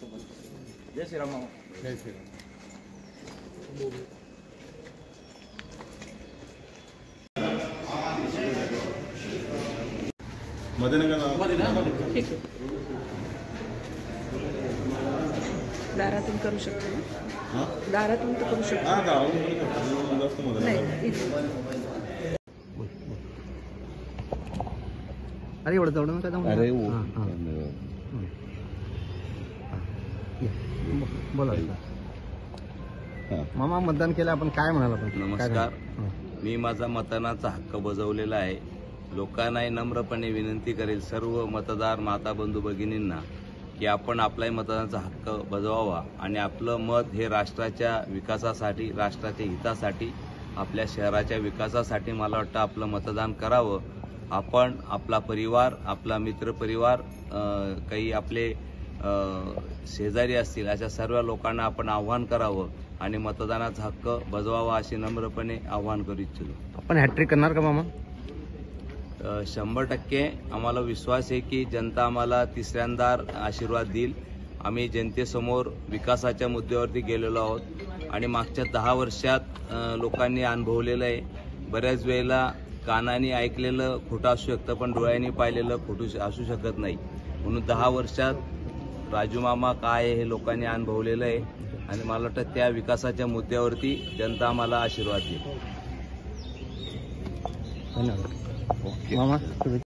जय श्रीराम मामा. जय श्रीराम. दारातून करू शकतो ना? दारातून तर करू शकतो नाही. अरे एवढं जवळ नका जाऊ. अरे बोला मामा, मतदान केलं आपण, काय म्हणाला आपण? नमस्कार. मी माझा मतदानाचा हक्क बजावलेला आहे. लोकांनाही नम्रपणे विनंती करेल सर्व मतदार माता बंधू भगिनींना की आपण आपलाही मतदानाचा हक्क बजावावा आणि आपलं मत हे राष्ट्राच्या विकासासाठी, राष्ट्राच्या हितासाठी, आपल्या शहराच्या विकासासाठी मला वाटतं आपलं मतदान करावं. आपण आपला परिवार, आपला मित्रपरिवार, काही आपले शेजारी असतील अशा सर्व लोकांना आपण आव्हान करावं आणि मतदानाचा हक्क बजवावा असे नम्रपणे आव्हान करू इच्छितो. आपण हॅट्रिक करणार का मामा? 100% आम्हाला विश्वास आहे की जनता आम्हाला तिसऱ्यांदा आशीर्वाद देईल. आम्ही जनतेसमोर विकासाच्या मुद्द्यावरती गेलेलो आहोत आणि मागच्या 10 वर्षात लोकांनी अनुभवलेलं आहे. बऱ्याच वेळेला कानाने ऐकलेलं खोटं असू शकतं पण डोळ्यांनी पाहिलेलं खोटं असू शकत नाही. म्हणून 10 वर्षात राजू मामा काय आहे हे लोकांनी अनुभवलेलं आहे आणि मला वाटतं त्या विकासाच्या मुद्द्यावरती जनता आम्हाला आशीर्वाद देईल. धन्यवाद मामा.